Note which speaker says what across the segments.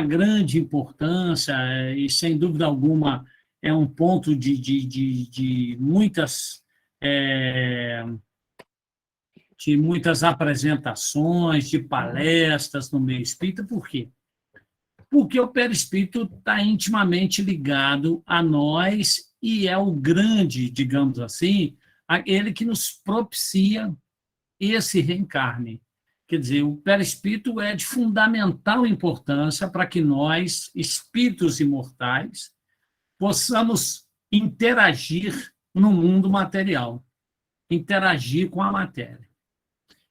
Speaker 1: grande importância e, sem dúvida alguma, é um ponto de muitas, de muitas apresentações, de palestras no meio espírita. Por quê? Porque o perispírito está intimamente ligado a nós e é o grande, digamos assim, aquele que nos propicia esse reencarne. Quer dizer, o perispírito é de fundamental importância para que nós, espíritos imortais, possamos interagir no mundo material, interagir com a matéria.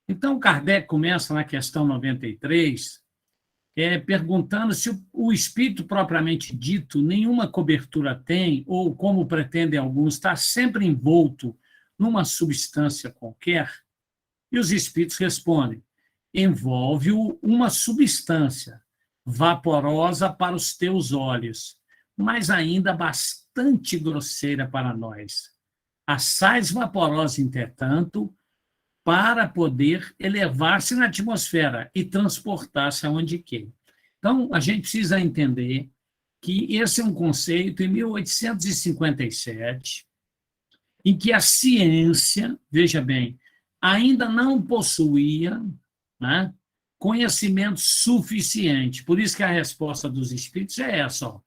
Speaker 1: Então, Kardec começa na questão 93, perguntando se o espírito propriamente dito nenhuma cobertura tem, ou, como pretendem alguns, está sempre envolto numa substância qualquer. E os espíritos respondem: envolve-o uma substância vaporosa para os teus olhos, mas ainda bastante grosseira para nós. Assaz vaporosa, entretanto, para poder elevar-se na atmosfera e transportar-se aonde quer. Então, a gente precisa entender que esse é um conceito em 1857, em que a ciência, veja bem, ainda não possuía, né, conhecimento suficiente. Por isso que a resposta dos espíritos é essa: ó,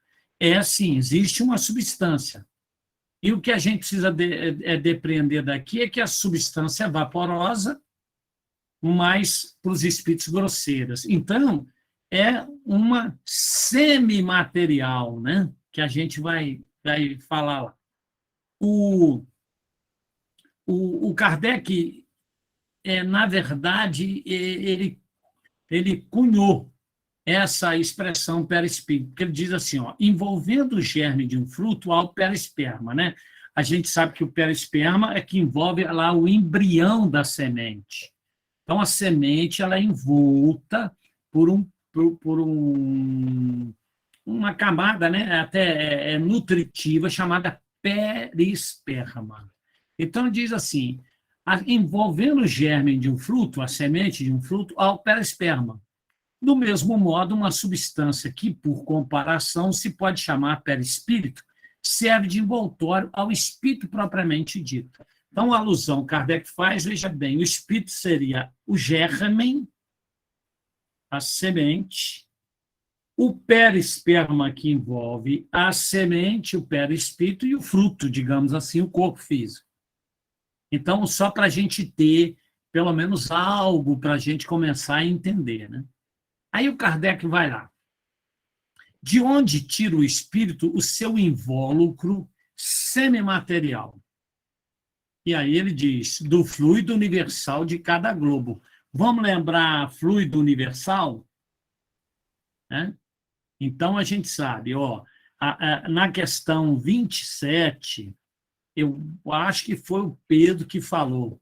Speaker 1: sim, existe uma substância. E o que a gente precisa depreender daqui é que a substância é vaporosa, mas para os espíritos grosseiras. Então, é uma semimaterial, né, que a gente vai falar lá. O Kardec, na verdade, ele cunhou essa expressão perispírito, porque ele diz assim, ó, envolvendo o germe de um fruto há o perisperma, né? A gente sabe que o perisperma é que envolve lá o embrião da semente. Então, a semente ela é envolta por uma camada, né, até nutritiva, chamada perisperma. Então, diz assim, envolvendo o germe de um fruto, a semente de um fruto, há o perisperma. Do mesmo modo, uma substância que, por comparação, se pode chamar perispírito, serve de envoltório ao espírito propriamente dito. Então, a alusão que Kardec faz, veja bem, o espírito seria o germe, a semente, o perisperma que envolve a semente, o perispírito e o fruto, digamos assim, o corpo físico. Então, só para a gente ter, pelo menos, algo para a gente começar a entender, né? Aí o Kardec vai lá. De onde tira o espírito o seu invólucro semimaterial? E aí ele diz, do fluido universal de cada globo. Vamos lembrar fluido universal? Né? Então, a gente sabe, ó, na questão 27, eu acho que foi o Pedro que falou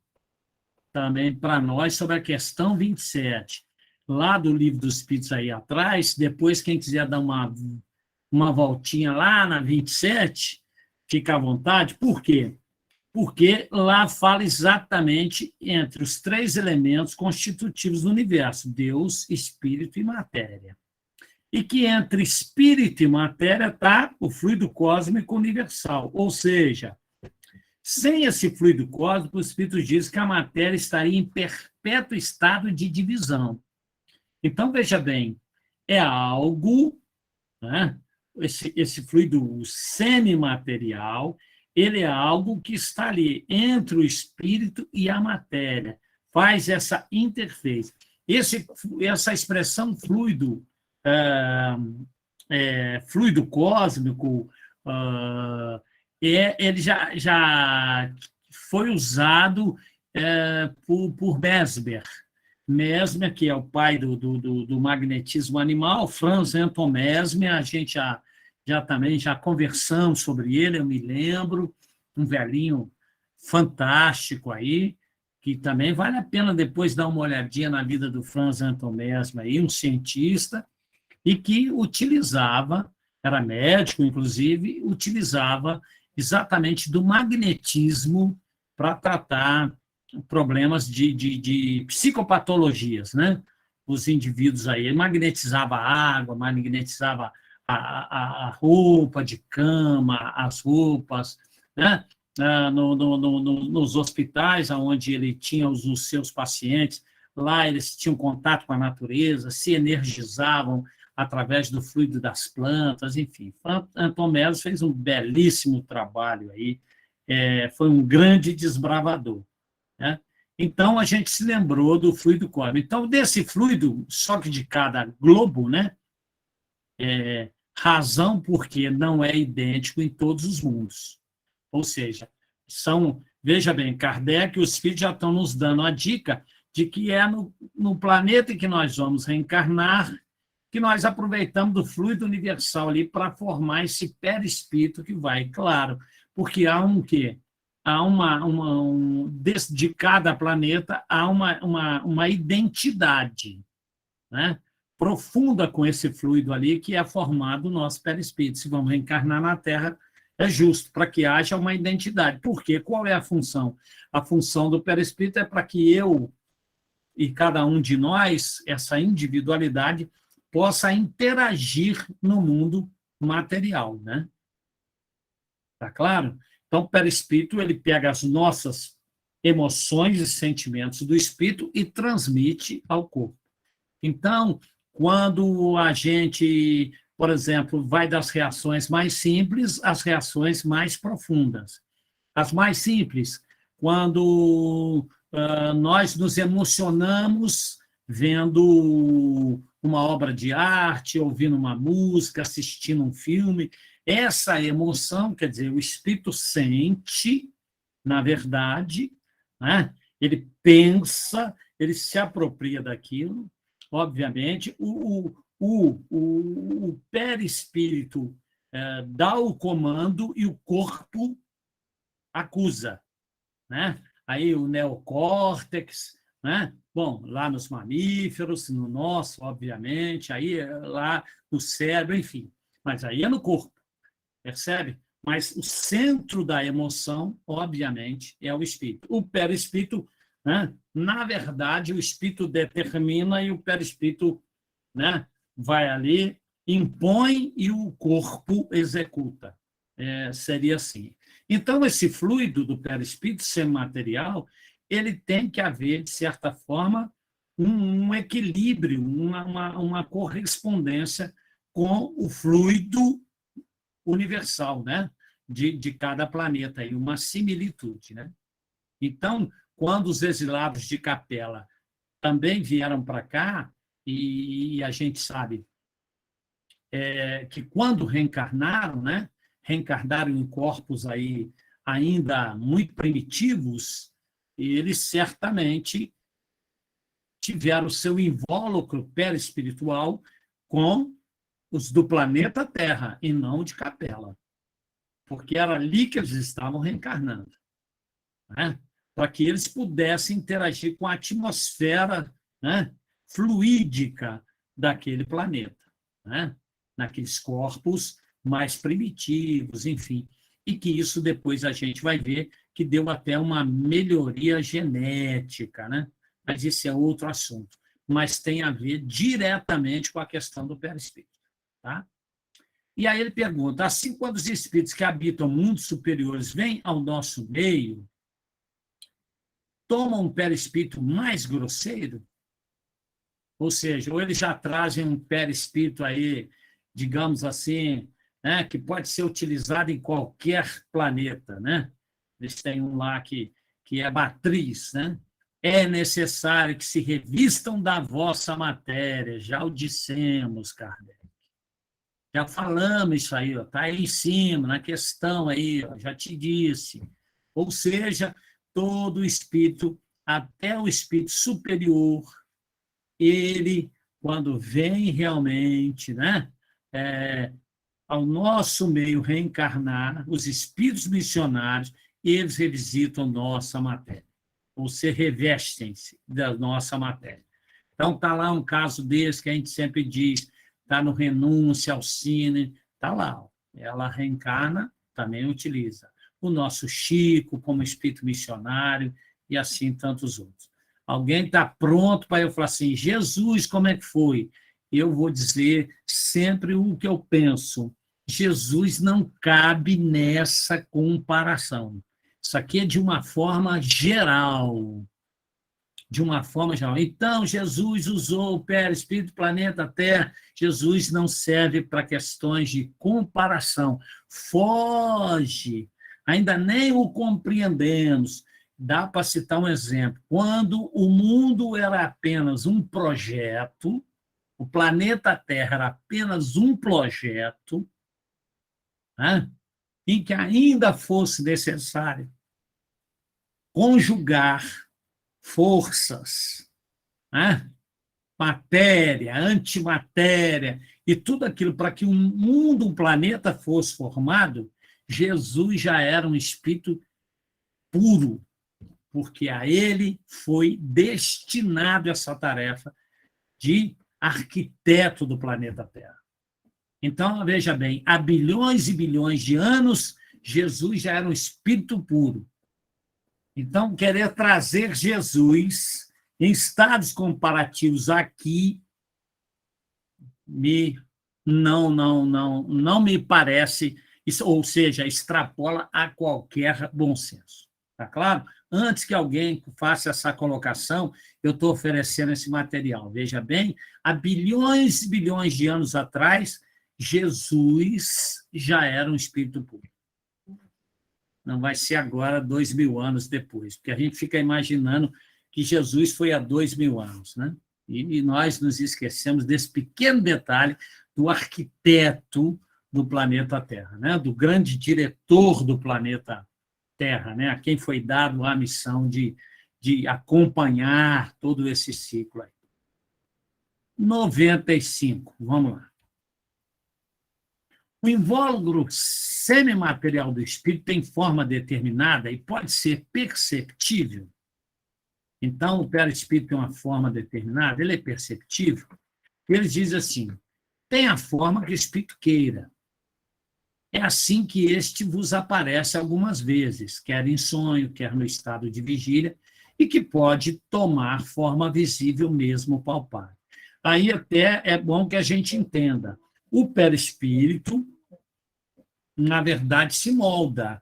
Speaker 1: também para nós sobre a questão 27. Lá do Livro dos Espíritos aí atrás, depois quem quiser dar uma voltinha lá na 27, fica à vontade. Por quê? Porque lá fala exatamente entre os três elementos constitutivos do universo, Deus, Espírito e Matéria. E que entre Espírito e Matéria está o fluido cósmico universal, ou seja, sem esse fluido cósmico, o Espírito diz que a matéria estaria em perpétuo estado de divisão. Então, veja bem, é algo, né, esse fluido semimaterial, ele é algo que está ali entre o espírito e a matéria, faz essa interface. Essa expressão fluido, fluido cósmico, ele já foi usado por Mesmer. Mesmer, que é o pai do magnetismo animal, Franz Anton Mesmer, a gente também conversamos sobre ele, eu me lembro, um velhinho fantástico aí, que também vale a pena depois dar uma olhadinha na vida do Franz Anton Mesmer, aí, um cientista, e que utilizava, era médico, inclusive, utilizava exatamente do magnetismo para tratar problemas de psicopatologias, né? os indivíduos aí, magnetizava a água, magnetizava a roupa de cama, as roupas, né? Nos hospitais onde ele tinha os seus pacientes, lá eles tinham contato com a natureza, se energizavam através do fluido das plantas, enfim. Antônio Melos fez um belíssimo trabalho aí, foi um grande desbravador, né? Então, a gente se lembrou do fluido cósmico. Então, desse fluido, só que de cada globo, né? Razão porque não é idêntico em todos os mundos. Ou seja, veja bem, Kardec e os filhos já estão nos dando a dica de que é no planeta em que nós vamos reencarnar que nós aproveitamos do fluido universal ali para formar esse perispírito que vai, claro, porque há um quê? Há de cada planeta há uma identidade, né? Profunda com esse fluido ali que é formado o nosso perispírito. Se vamos reencarnar na Terra, é justo, para que haja uma identidade. Por quê? Qual é a função? A função do perispírito é para que eu e cada um de nós, essa individualidade, possa interagir no mundo material, né? Tá claro? Então, o perispírito, ele pega as nossas emoções e sentimentos do espírito e transmite ao corpo. Então, quando a gente, por exemplo, vai das reações mais simples às reações mais profundas. As mais simples, quando nós nos emocionamos vendo uma obra de arte, ouvindo uma música, assistindo um filme, essa emoção, quer dizer, o espírito sente, na verdade, né? Ele pensa, ele se apropria daquilo, obviamente, o perispírito dá o comando e o corpo acusa, né? Aí o neocórtex, né? Bom, lá nos mamíferos, no nosso, obviamente, aí lá no cérebro, enfim, mas aí é no corpo, percebe? Mas o centro da emoção, obviamente, é o espírito. O perispírito, né? Na verdade, o espírito determina e o perispírito, né? Vai ali, impõe e o corpo executa. Seria assim. Então, esse fluido do perispírito semimaterial, ele tem que haver, de certa forma, um equilíbrio, uma correspondência com o fluido universal, né? De cada planeta, e uma similitude, né? Então, quando os exilados de Capela também vieram para cá, e a gente sabe que quando reencarnaram, né? Reencarnaram em corpos aí ainda muito primitivos, eles certamente tiveram o seu invólucro perispiritual com os do planeta Terra, e não de Capela, porque era ali que eles estavam reencarnando, né? Para que eles pudessem interagir com a atmosfera, né, fluídica daquele planeta, né? Naqueles corpos mais primitivos, enfim, e que isso depois a gente vai ver que deu até uma melhoria genética, né? Mas isso é outro assunto, mas tem a ver diretamente com a questão do perispírito, tá? E aí ele pergunta, assim, quando os espíritos que habitam mundos superiores vêm ao nosso meio, tomam um perispírito mais grosseiro? Ou seja, ou eles já trazem um perispírito aí, digamos assim, né, que pode ser utilizado em qualquer planeta, né? Eles têm um lá que é matriz, né? É necessário que se revistam da vossa matéria, já o dissemos, Kardec. Já falamos isso aí, está aí em cima, na questão aí, ó, já te disse. Ou seja, todo espírito, até o espírito superior, ele, quando vem realmente, né, ao nosso meio reencarnar, os espíritos missionários, eles revisitam nossa matéria, ou se revestem-se da nossa matéria. Então, está lá um caso desse que a gente sempre diz, está no Renúncia, Alcine, está lá. Ó. Ela reencarna, também utiliza. O nosso Chico, como espírito missionário, e assim tantos outros. Alguém está pronto para eu falar assim, Jesus, como é que foi? Eu vou dizer sempre o que eu penso. Jesus não cabe nessa comparação. Isso aqui é de uma forma geral. De uma forma geral. Então, Jesus usou o perispírito, planeta Terra. Jesus não serve para questões de comparação. Foge. Ainda nem o compreendemos. Dá para citar um exemplo. Quando o mundo era apenas um projeto, o planeta Terra era apenas um projeto, né, em que ainda fosse necessário conjugar forças, né, matéria, antimatéria, e tudo aquilo para que um mundo, um planeta fosse formado, Jesus já era um espírito puro, porque a ele foi destinado essa tarefa de arquiteto do planeta Terra. Então, veja bem, há bilhões e bilhões de anos, Jesus já era um espírito puro. Então, querer trazer Jesus em estados comparativos aqui não me parece, ou seja, extrapola a qualquer bom senso. Tá claro? Antes que alguém faça essa colocação, eu estou oferecendo esse material. Veja bem, há bilhões e bilhões de anos atrás, Jesus já era um espírito puro. Não vai ser agora 2.000 anos depois, porque a gente fica imaginando que Jesus foi há 2.000 anos, né? E nós nos esquecemos desse pequeno detalhe do arquiteto do planeta Terra, né? Do grande diretor do planeta Terra, né? A quem foi dado a missão de acompanhar todo esse ciclo aí. 95, vamos lá. O invólucro semimaterial do espírito tem forma determinada e pode ser perceptível. Então, o perispírito tem uma forma determinada, ele é perceptível. Ele diz assim, tem a forma que o espírito queira. É assim que este vos aparece algumas vezes, quer em sonho, quer no estado de vigília, e que pode tomar forma visível mesmo palpável. Aí até é bom que a gente entenda. O perispírito, na verdade, se molda,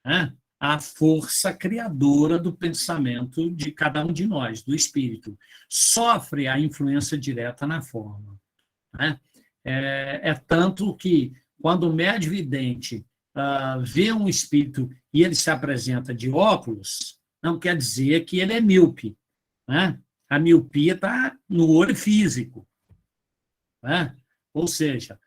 Speaker 1: né, à força criadora do pensamento de cada um de nós, do espírito. Sofre a influência direta na forma. Né? É tanto que, quando o médium vidente vê um espírito e ele se apresenta de óculos, não quer dizer que ele é míope. Né? A miopia está no olho físico. Né? Ou seja,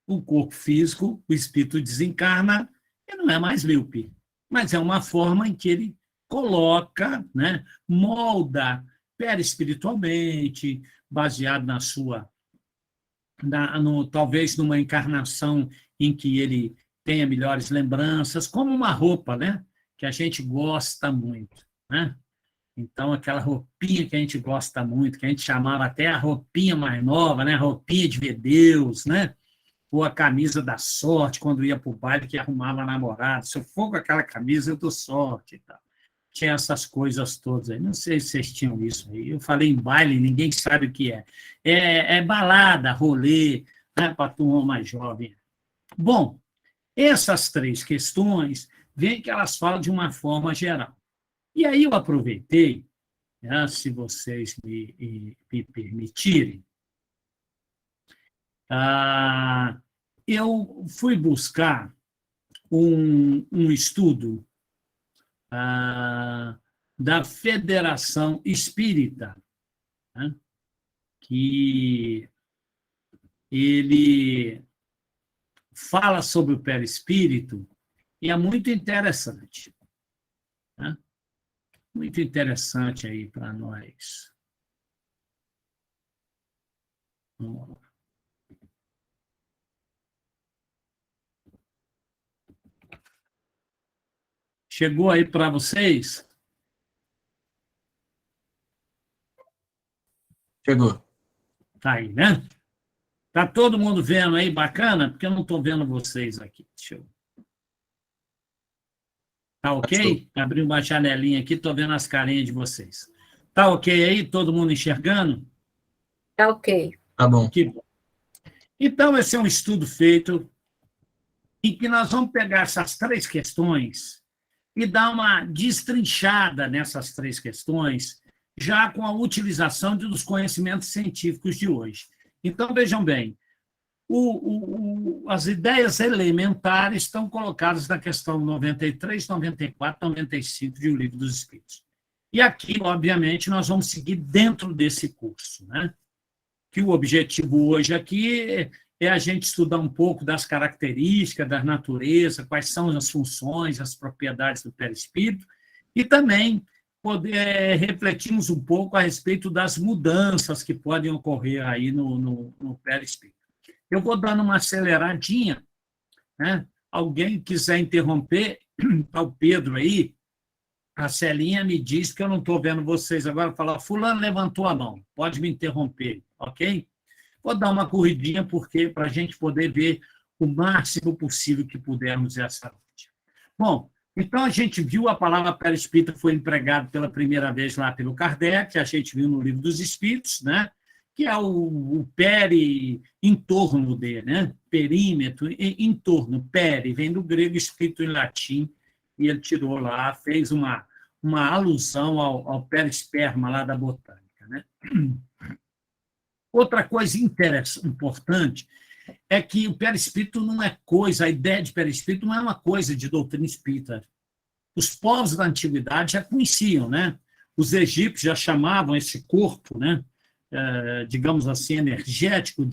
Speaker 1: o corpo físico, o espírito desencarna e não é mais míope, mas é uma forma em que ele coloca, né, molda perispiritualmente, baseado na sua, talvez numa encarnação em que ele tenha melhores lembranças, como uma roupa, né, que a gente gosta muito, né? Então, aquela roupinha que a gente gosta muito, que a gente chamava até a roupinha mais nova, né, a roupinha de ver Deus, né? Ou a camisa da sorte, quando ia para o baile, que arrumava namorado. Se eu for com aquela camisa, eu dou sorte e tal. Tinha essas coisas todas aí. Não sei se vocês tinham isso aí. Eu falei em baile, ninguém sabe o que é. É balada, rolê, né, para a turma mais jovem. Bom, essas três questões, veem que elas falam de uma forma geral. E aí eu aproveitei, né, se vocês me permitirem, eu fui buscar um estudo da Federação Espírita, né, que ele fala sobre o perispírito e é muito interessante. Né? Muito interessante aí para nós. Vamos lá. Chegou aí para vocês?
Speaker 2: Chegou.
Speaker 1: Tá aí, né? Tá todo mundo vendo aí, bacana? Porque eu não estou vendo vocês aqui. Deixa eu... Tá ok? Abri uma janelinha aqui, estou vendo as carinhas de vocês. Tá ok aí? Todo mundo enxergando?
Speaker 2: Tá ok.
Speaker 3: Tá bom.
Speaker 1: Que bom. Então, esse é um estudo feito em que nós vamos pegar essas três questões e dar uma destrinchada nessas três questões, já com a utilização dos conhecimentos científicos de hoje. Então, vejam bem, as ideias elementares estão colocadas na questão 93, 94, 95 de O Livro dos Espíritos. E aqui, obviamente, nós vamos seguir dentro desse curso, né? Que o objetivo hoje aqui é a gente estudar um pouco das características da natureza, quais são as funções, as propriedades do perispírito, e também poder refletirmos um pouco a respeito das mudanças que podem ocorrer aí no perispírito. Eu vou dando uma aceleradinha, né? Alguém quiser interromper, ao Pedro aí, a Celinha me diz que eu não estou vendo vocês agora, falar, fulano levantou a mão, pode me interromper, ok? Vou dar uma corridinha, porque para a gente poder ver o máximo possível que pudermos essa noite. Bom, então a gente viu a palavra perispírito foi empregada pela primeira vez lá pelo Kardec, a gente viu no Livro dos Espíritos, né? Que é o peri, em torno de, né? Perímetro, em torno, peri, vem do grego, escrito em latim, e ele tirou lá, fez uma alusão ao perisperma lá da botânica, né? Outra coisa importante é que o perispírito não é coisa, a ideia de perispírito não é uma coisa de doutrina espírita. Os povos da antiguidade já conheciam, né? Os egípcios já chamavam esse corpo, né? Digamos assim, energético,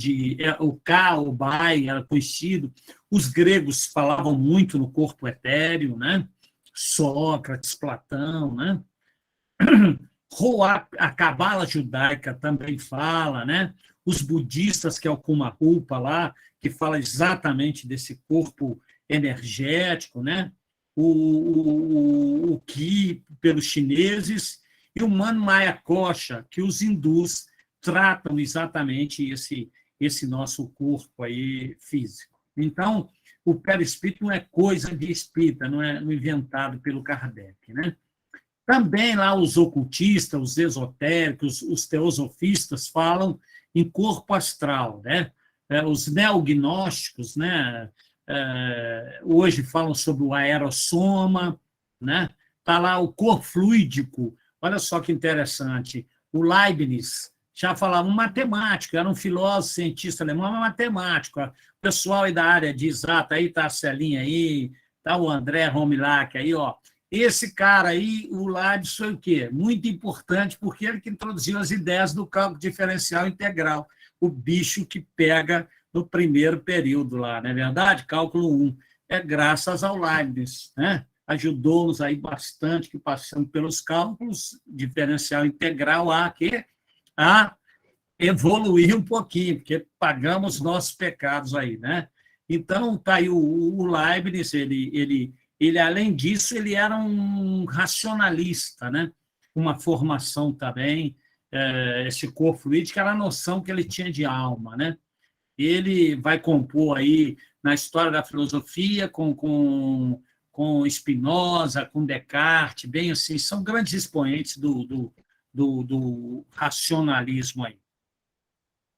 Speaker 1: o Ka, o Bai, era conhecido. Os gregos falavam muito no corpo etéreo, né? Sócrates, Platão, né? A cabala judaica também fala, né? Os budistas, que é o Kumarupa lá, que fala exatamente desse corpo energético, né? O Ki, pelos chineses, e o Manmaya Kosha, que os hindus tratam exatamente esse nosso corpo aí físico. Então, o perispírito não é coisa de espírita, não é inventado pelo Kardec, né? Também lá os ocultistas, os esotéricos, os teosofistas falam em corpo astral, né? Os neognósticos, né? Hoje falam sobre o aerossoma, né? Está lá o corpo fluídico. Olha só que interessante. O Leibniz já falava um matemático, era um filósofo, cientista alemão, mas matemático. O pessoal aí da área de exata, aí está a Celinha aí, está o André Romilac aí, ó. Esse cara aí, o Leibniz, foi o quê? Muito importante, porque ele que introduziu as ideias do cálculo diferencial integral, o bicho que pega no primeiro período lá, não é verdade? Cálculo 1. É graças ao Leibniz, né? Ajudou-nos aí bastante, que passamos pelos cálculos diferencial integral a evoluir um pouquinho, porque pagamos nossos pecados aí, né? Então, está aí o Leibniz, ele, além disso, ele era um racionalista, né? Uma formação também, esse corpo fluídico era a noção que ele tinha de alma, né? Ele vai compor aí na história da filosofia com Spinoza, com Descartes, bem assim, são grandes expoentes do racionalismo aí,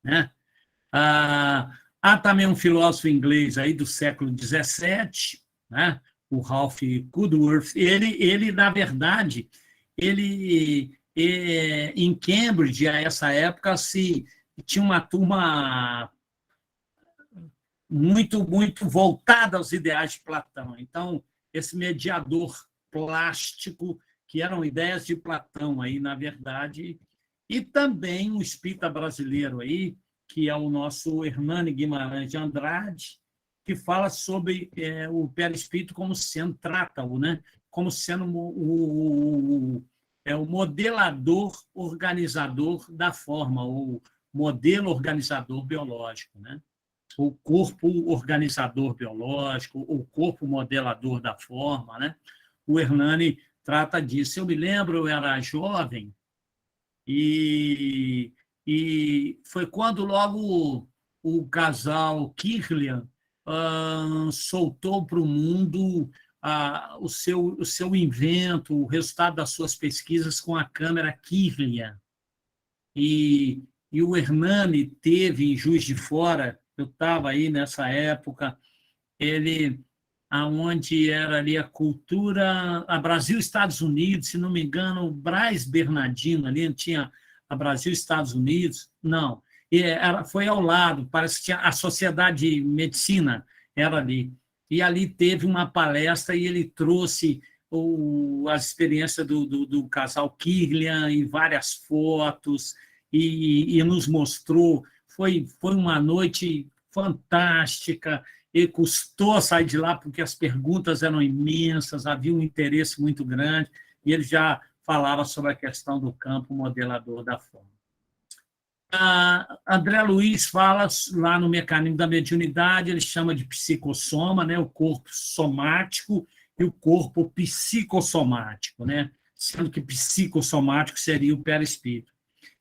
Speaker 1: né? Há também um filósofo inglês aí do século XVII, né? O Ralph Goodworth, ele na verdade, em Cambridge, a essa época, tinha uma turma muito, muito voltada aos ideais de Platão. Então, esse mediador plástico, que eram ideias de Platão aí, na verdade, e também um espírita brasileiro aí, que é o nosso Hernani Guimarães de Andrade, que fala sobre o perispírito como sendo, trata-o, né? Como sendo o modelador organizador da forma, o modelo organizador biológico, né? O corpo organizador biológico, o corpo modelador da forma, né? O Hernani trata disso. Eu me lembro, eu era jovem, e foi quando logo o casal Kirlian soltou para o mundo o seu invento, o resultado das suas pesquisas com a câmera Kirlian. E o Hernani teve em Juiz de Fora, eu estava aí nessa época, ele, aonde era ali a cultura, a Brasil, Estados Unidos, se não me engano, o Braz Bernardino, ali tinha a Brasil, Estados Unidos, não, foi ao lado, parece que tinha a Sociedade de Medicina, era ali. E ali teve uma palestra e ele trouxe as experiências do casal Kirlian e várias fotos, e nos mostrou. Foi uma noite fantástica, e custou sair de lá porque as perguntas eram imensas, havia um interesse muito grande, e ele já falava sobre a questão do campo modelador da forma. André Luiz fala lá no Mecanismo da Mediunidade, ele chama de psicossoma, né, o corpo somático e o corpo psicossomático, né, sendo que psicossomático seria o perispírito.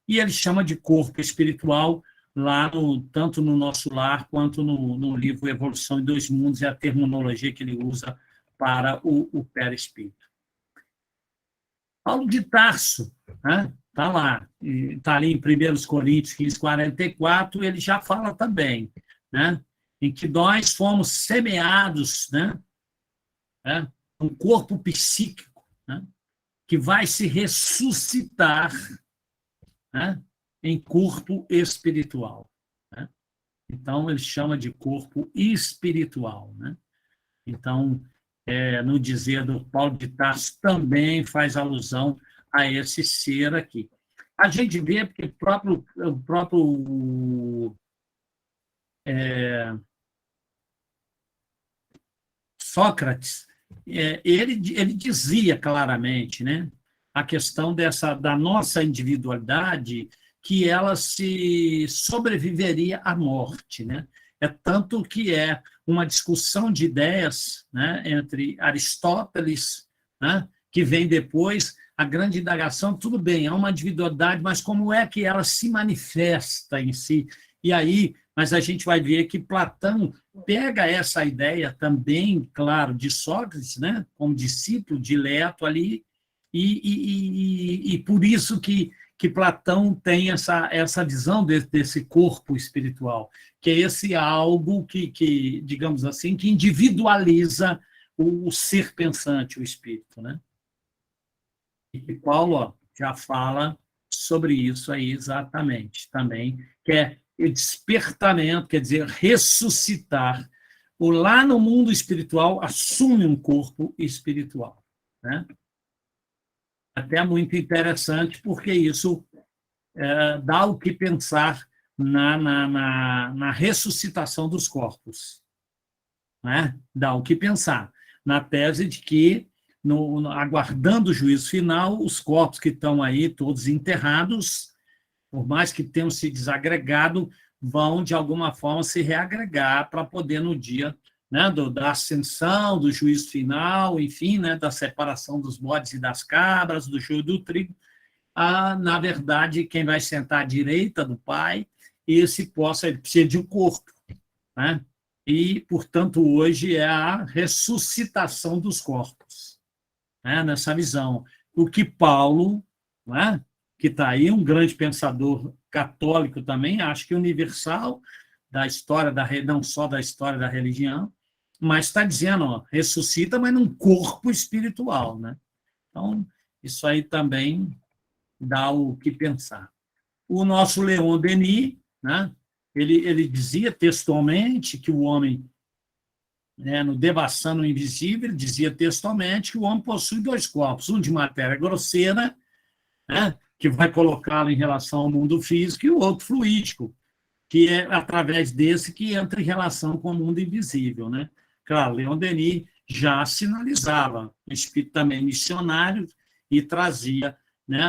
Speaker 1: E ele chama de corpo espiritual, lá tanto no Nosso Lar quanto no livro Evolução em Dois Mundos, é a terminologia que ele usa para o perispírito. Paulo de Tarso, né? Está lá, está ali em 1 Coríntios 15, 44, ele já fala também, né? Em que nós fomos semeados, né? Um corpo psíquico, né? Que vai se ressuscitar, né? Em corpo espiritual, né? Então, ele chama de corpo espiritual, né? Então, no dizer do Paulo de Tarso, também faz alusão a esse ser aqui. A gente vê porque o próprio Sócrates, ele dizia claramente, né, a questão da nossa individualidade, que ela se sobreviveria à morte, né? É tanto que é uma discussão de ideias, né, entre Aristóteles, né, que vem depois, a grande indagação, tudo bem, há uma individualidade, mas como é que ela se manifesta em si? E aí, mas a gente vai ver que Platão pega essa ideia também, claro, de Sócrates, né, como discípulo dileto ali, e por isso que Platão tem essa visão desse corpo espiritual, que é esse algo que digamos assim, que individualiza o ser pensante, o espírito, né? E Paulo já fala sobre isso aí exatamente também, que é despertamento, quer dizer, ressuscitar. O lá no mundo espiritual assume um corpo espiritual, né? Até muito interessante, porque isso dá o que pensar na ressuscitação dos corpos, né? Dá o que pensar na tese de que, aguardando o juízo final, os corpos que estão aí todos enterrados, por mais que tenham se desagregado, vão, de alguma forma, se reagregar para poder, no dia, né, da ascensão, do juízo final, enfim, né, da separação dos bodes e das cabras, do joio e do trigo, na verdade, quem vai sentar à direita do Pai, ele precisa de um corpo, né? E, portanto, hoje é a ressuscitação dos corpos, né? Nessa visão. O que Paulo, né, que está aí, um grande pensador católico também, acho que universal, da história, não só da história da religião, mas está dizendo, ó, ressuscita, mas num corpo espiritual, né? Então, isso aí também dá o que pensar. O nosso Leon Denis, né, ele dizia textualmente que o homem, né, no Devassando Invisível, ele dizia textualmente que o homem possui dois corpos, um de matéria grosseira, né, que vai colocá-lo em relação ao mundo físico, e o outro fluídico, que é através desse que entra em relação com o mundo invisível, né? Claro, Leon Denis já sinalizava, o espírito também missionário, e trazia, né,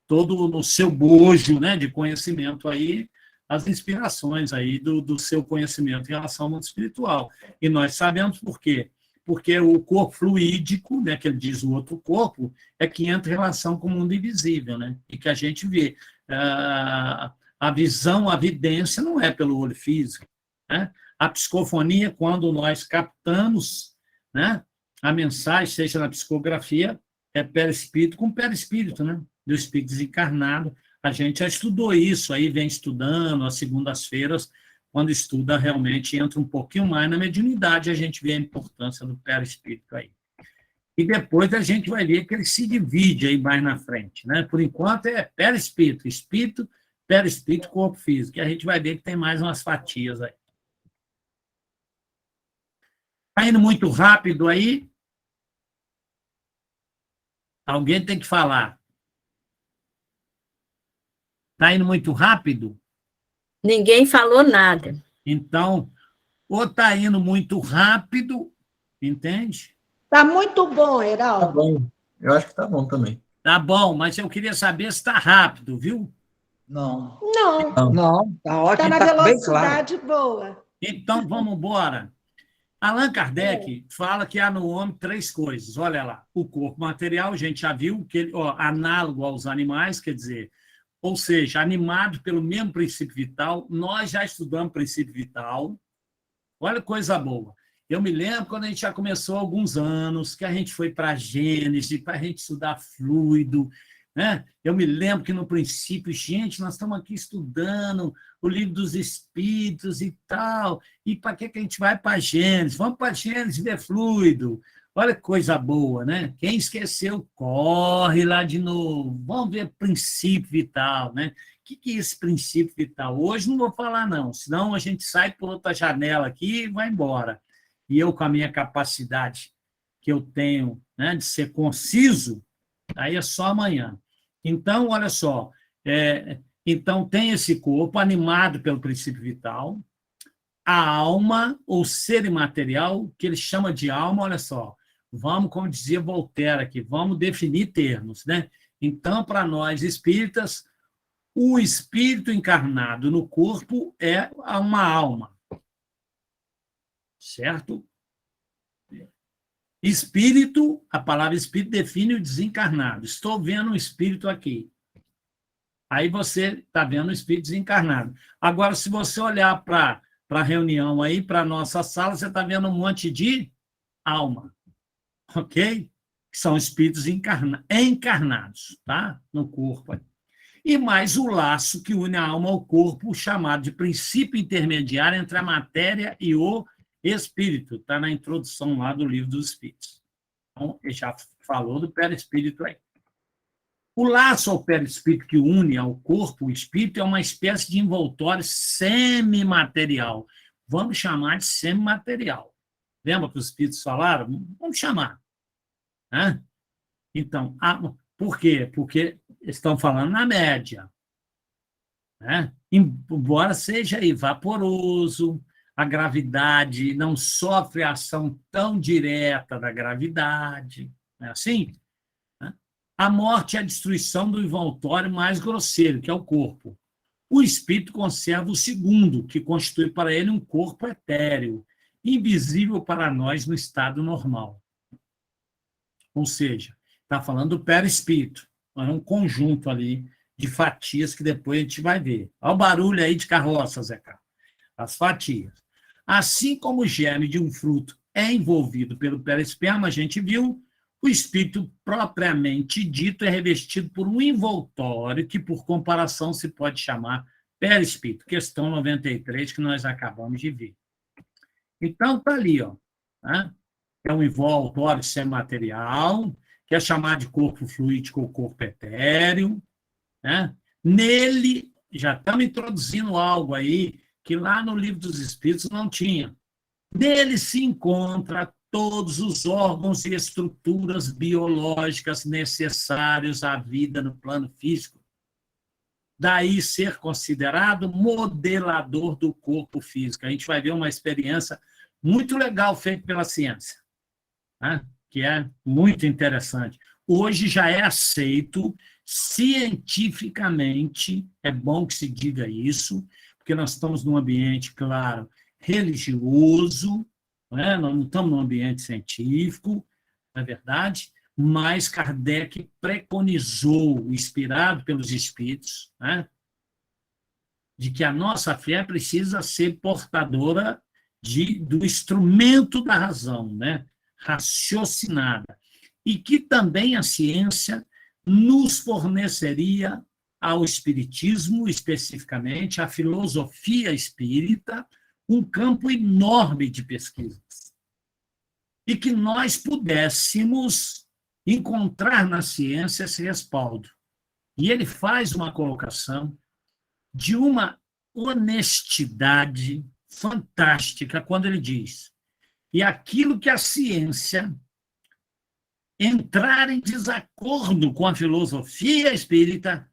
Speaker 1: todo no seu bojo, né, de conhecimento aí, as inspirações aí do seu conhecimento em relação ao mundo espiritual. E nós sabemos por quê? Porque o corpo fluídico, né, que ele diz o outro corpo, é que entra em relação com o mundo invisível, né, e que a gente vê. A visão, a vidência não é pelo olho físico, né? A psicofonia, quando nós captamos, né, a mensagem, seja na psicografia, é perispírito com perispírito, né, do espírito desencarnado. A gente já estudou isso, aí vem estudando, às segundas-feiras, quando estuda, realmente entra um pouquinho mais na mediunidade, a gente vê a importância do perispírito aí. E depois a gente vai ver que ele se divide aí mais na frente, né? Por enquanto é perispírito, espírito, perispírito, corpo físico. E a gente vai ver que tem mais umas fatias aí. Está indo muito rápido aí? Alguém tem que falar. Está indo muito rápido?
Speaker 2: Ninguém falou nada.
Speaker 1: Então, ou está indo muito rápido, entende?
Speaker 3: Tá muito bom,
Speaker 4: Tá
Speaker 3: Heraldo.
Speaker 4: bom. Eu acho que tá bom também.
Speaker 1: Tá bom, mas eu queria saber se está rápido, viu?
Speaker 5: Não.
Speaker 3: Não,
Speaker 5: Não, tá
Speaker 3: tá
Speaker 5: ótimo,
Speaker 3: na
Speaker 5: tá bem claro.
Speaker 3: velocidade boa.
Speaker 1: Então, vamos embora. Allan Kardec fala que há no homem três coisas. Olha lá, o corpo material, a gente já viu, que ele, análogo aos animais, quer dizer, ou seja, animado pelo mesmo princípio vital. Nós já estudamos princípio vital. Olha que coisa boa. Eu me lembro quando a gente já começou há alguns anos, que a gente foi para a Gênese, para a gente estudar fluido, né? Eu me lembro que no princípio, gente, nós estamos aqui estudando o livro dos Espíritos e tal, e para que a gente vai para a Gênese? Vamos para a Gênese ver fluido. Olha que coisa boa, né? Quem esqueceu, corre lá de novo. Vamos ver princípio vital, né? O que é esse princípio vital? Hoje não vou falar, não, senão a gente sai por outra janela aqui e vai embora. E eu, com a minha capacidade que eu tenho, né, de ser conciso, aí é só amanhã. Então, olha só, então tem esse corpo animado pelo princípio vital, a alma, ou ser imaterial, que ele chama de alma, olha só, vamos, como dizia Voltaire aqui, vamos definir termos, né? Então, para nós espíritas, o espírito encarnado no corpo é uma alma, certo? Espírito, a palavra espírito define o desencarnado. Estou vendo um espírito aqui. Aí você está vendo um espírito desencarnado. Agora, se você olhar para a reunião aí, para a nossa sala, você está vendo um monte de alma, ok? Que são espíritos encarnados, tá? No corpo. E mais o laço que une a alma ao corpo, chamado de princípio intermediário entre a matéria e o espírito. Está na introdução lá do livro dos Espíritos. Então, ele já falou do perispírito aí. O laço ao perispírito que une ao corpo, o espírito, é uma espécie de envoltório semimaterial. Vamos chamar de semimaterial. Lembra que os espíritos falaram? Vamos chamar. Né? Então, por quê? Porque estão falando na média. Né? Embora seja aí vaporoso, a gravidade não sofre a ação tão direta da gravidade. Não é assim? A morte é a destruição do envoltório mais grosseiro, que é o corpo. O espírito conserva o segundo, que constitui para ele um corpo etéreo, invisível para nós no estado normal. Ou seja, está falando do perispírito. É um conjunto ali de fatias que depois a gente vai ver. Olha o barulho aí de carroça, Zé Carlos. As fatias. Assim como o germe de um fruto é envolvido pelo perisperma, a gente viu, o espírito propriamente dito é revestido por um envoltório que, por comparação, se pode chamar perispírito. Questão 93, que nós acabamos de ver. Então, está ali, ó, né? É um envoltório semimaterial, que é chamado de corpo fluídico ou corpo etéreo. Né? Nele, já estamos introduzindo algo aí que lá no Livro dos Espíritos não tinha. Nele se encontra todos os órgãos e estruturas biológicas necessários à vida no plano físico. Daí ser considerado modelador do corpo físico. A gente vai ver uma experiência muito legal feita pela ciência, né? Que é muito interessante. Hoje já é aceito cientificamente, é bom que se diga isso, porque nós estamos num ambiente, claro, religioso, né? Nós não estamos num ambiente científico, não é verdade? Mas Kardec preconizou, inspirado pelos espíritos, né? De que a nossa fé precisa ser portadora do instrumento da razão, né? Raciocinada, e que também a ciência nos forneceria ao espiritismo, especificamente, à filosofia espírita, um campo enorme de pesquisas. E que nós pudéssemos encontrar na ciência esse respaldo. E ele faz uma colocação de uma honestidade fantástica quando ele diz: e aquilo que a ciência entrar em desacordo com a filosofia espírita,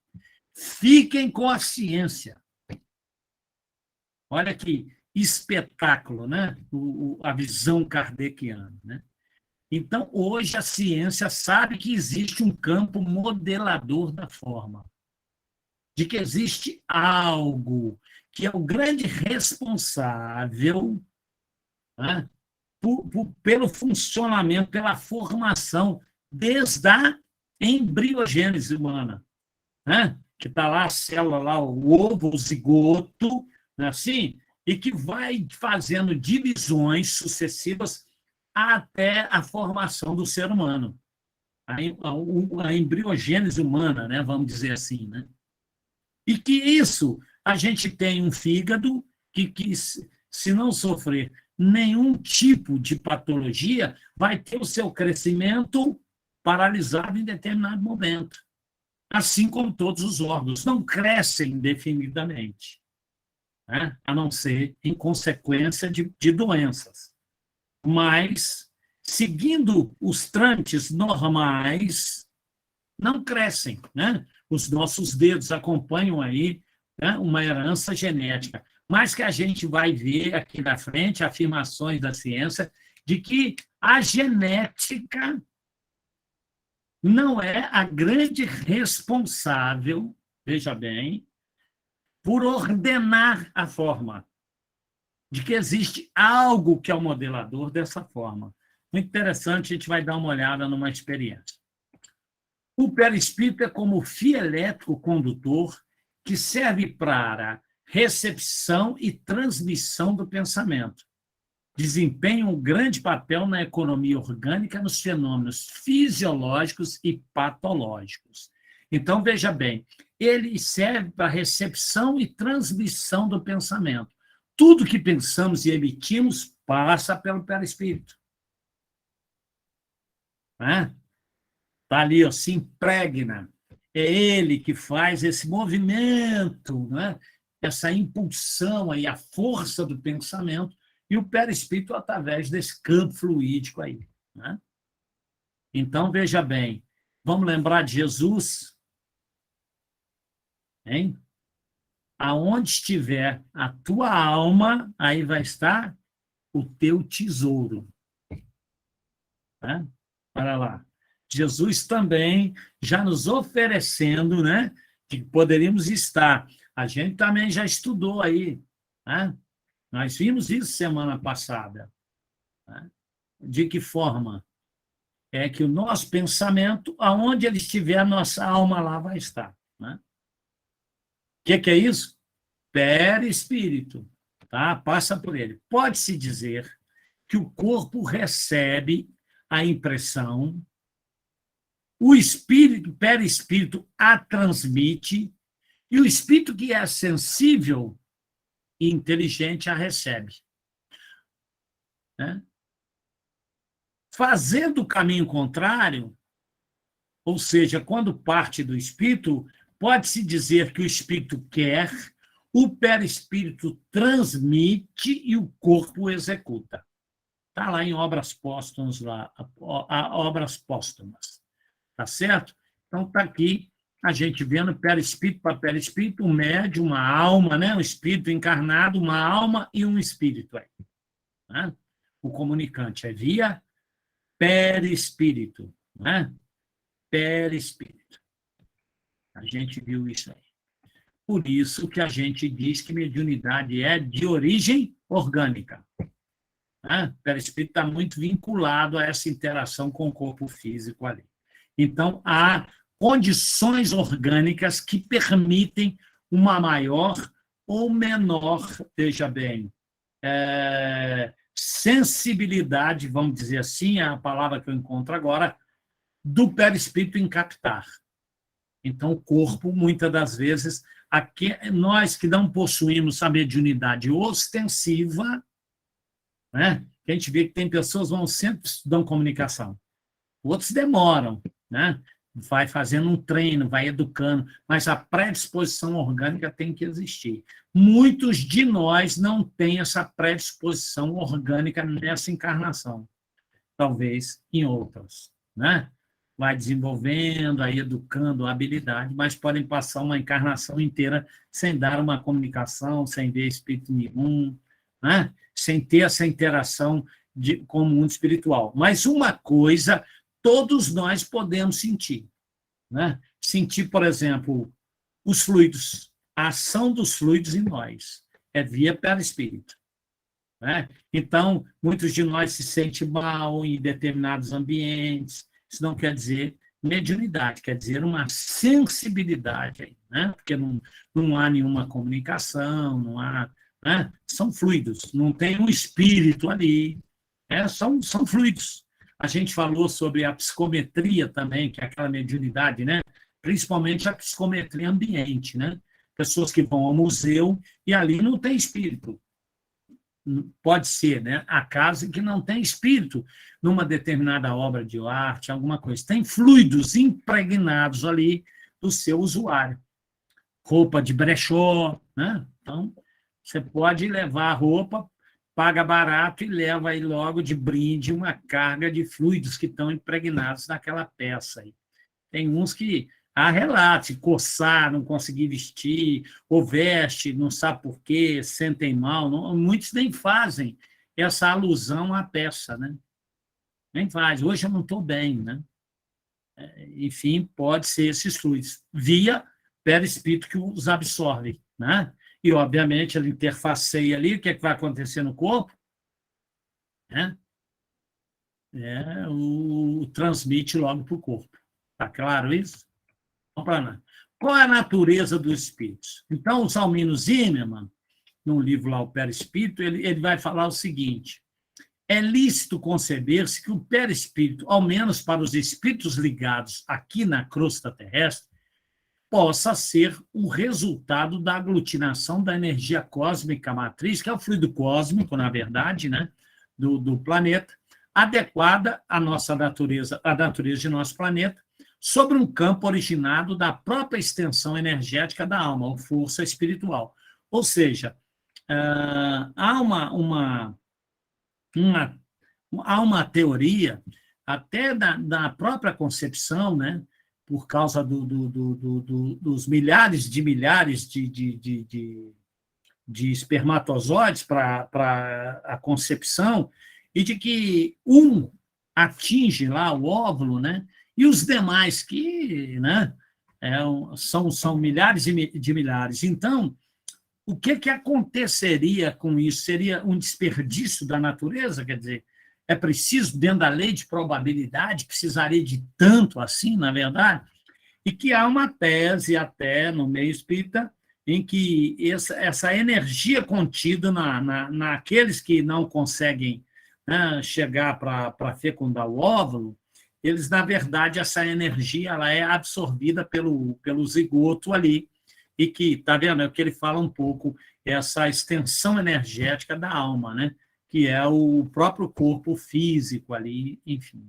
Speaker 1: fiquem com a ciência. Olha que espetáculo, né? A visão kardeciana, né? Então, hoje, a ciência sabe que existe um campo modelador da forma, de que existe algo que é o grande responsável, né, pelo funcionamento, pela formação, desde a embriogênese humana, né? Que está lá a célula, lá, o ovo, o zigoto, né, assim, e que vai fazendo divisões sucessivas até a formação do ser humano. A embriogênese humana, né, vamos dizer assim. Né? E que isso, a gente tem um fígado que se não sofrer nenhum tipo de patologia, vai ter o seu crescimento paralisado em determinado momento. Assim como todos os órgãos, não crescem indefinidamente, né? A não ser em consequência de doenças. Mas, seguindo os trâmites normais, não crescem, né? Os nossos dedos acompanham aí, né, uma herança genética. Mas que a gente vai ver aqui na frente afirmações da ciência de que a genética não é a grande responsável, veja bem, por ordenar a forma, de que existe algo que é o modelador dessa forma. Muito interessante, a gente vai dar uma olhada numa experiência. O perispírito é como o fio elétrico condutor que serve para recepção e transmissão do pensamento. Desempenha um grande papel na economia orgânica, nos fenômenos fisiológicos e patológicos. Então, veja bem, ele serve para recepção e transmissão do pensamento. Tudo que pensamos e emitimos passa pelo perispírito. Está ali, ó, se impregna. É ele que faz esse movimento, né? Essa impulsão, aí, a força do pensamento, e o perispírito através desse campo fluídico aí. Né? Então, veja bem, vamos lembrar de Jesus? Hein? Aonde estiver a tua alma, aí vai estar o teu tesouro. Né? Olha lá. Jesus também já nos oferecendo, né, que poderíamos estar. A gente também já estudou aí, né? Nós vimos isso semana passada. Né? De que forma? É que o nosso pensamento, aonde ele estiver, a nossa alma lá vai estar. Né? O que é isso? Perispírito. Tá? Passa por ele. Pode-se dizer que o corpo recebe a impressão, o espírito, perispírito, a transmite, e o espírito que é sensível e inteligente a recebe. Né? Fazendo o caminho contrário, ou seja, quando parte do espírito, pode-se dizer que o espírito quer, o perispírito transmite e o corpo executa. Está lá em Obras Póstumas, Obras Póstumas. Tá certo? Então, está aqui a gente vendo perispírito para perispírito, um médium, uma alma, né? Um espírito encarnado, uma alma e um espírito. Aí, né? O comunicante é via perispírito. Né? Perispírito. A gente viu isso aí. Por isso que a gente diz que mediunidade é de origem orgânica. Né? O perispírito está muito vinculado a essa interação com o corpo físico ali. Então, há condições orgânicas que permitem uma maior ou menor, veja bem, sensibilidade, vamos dizer assim, é a palavra que eu encontro agora, do perispírito em captar. Então, o corpo, muitas das vezes, aqui, nós que não possuímos a mediunidade ostensiva, né? A gente vê que tem pessoas que vão sempre estudando comunicação, outros demoram, né? Vai fazendo um treino, vai educando, mas a predisposição orgânica tem que existir. Muitos de nós não têm essa predisposição orgânica nessa encarnação, talvez em outras, né? Vai desenvolvendo, aí educando a habilidade, mas podem passar uma encarnação inteira sem dar uma comunicação, sem ver espírito nenhum, né? Sem ter essa interação com o mundo espiritual. Mas uma coisa todos nós podemos sentir, né? Sentir, por exemplo, os fluidos, a ação dos fluidos em nós, é via perispírito, né? Então, muitos de nós se sentem mal em determinados ambientes, isso não quer dizer mediunidade, quer dizer uma sensibilidade, né? Porque não há nenhuma comunicação, não há, né? São fluidos, não tem um espírito ali, são fluidos. A gente falou sobre a psicometria também, que é aquela mediunidade, né? Principalmente a psicometria ambiente, né? Pessoas que vão ao museu e ali não tem espírito. Pode ser, né? A casa que não tem espírito numa determinada obra de arte, alguma coisa. Tem fluidos impregnados ali do seu usuário. Roupa de brechó, né? Então, você pode levar a roupa, paga barato e leva aí logo de brinde uma carga de fluidos que estão impregnados naquela peça aí. Tem uns que há relatos, coçar, não conseguir vestir, ou veste, não sabe por quê, sentem mal. Não, muitos nem fazem essa alusão à peça, né? Nem faz. Hoje eu não estou bem, né? Enfim, pode ser esses fluidos, via perispírito que os absorve, né? E, obviamente, ele interfaceia ali, o que, é que vai acontecer no corpo? Né? Transmite logo para o corpo. Está claro isso? Vamos para lá. Qual é a natureza dos espíritos? Então, o Salmino Zimmermann, no livro lá, O Perispírito, ele vai falar o seguinte: é lícito conceber-se que o perispírito, ao menos para os espíritos ligados aqui na crosta terrestre, possa ser o resultado da aglutinação da energia cósmica matriz, que é o fluido cósmico, na verdade, né, do planeta, adequada à nossa natureza, à natureza de nosso planeta, sobre um campo originado da própria extensão energética da alma, ou força espiritual. Ou seja, há uma teoria, até da própria concepção, né, por causa dos milhares de espermatozoides para a concepção, e de que um atinge lá o óvulo, né, e os demais que, né, são milhares de milhares. Então, o que aconteceria com isso? Seria um desperdício da natureza? Quer dizer, é preciso, dentro da lei de probabilidade, precisaria de tanto assim, na verdade? E que há uma tese, até no meio espírita, em que essa energia contida naqueles que não conseguem, né, chegar para fecundar o óvulo, eles, na verdade, essa energia ela é absorvida pelo zigoto ali, e que, está vendo, é o que ele fala um pouco, essa extensão energética da alma, né? Que é o próprio corpo físico ali, enfim.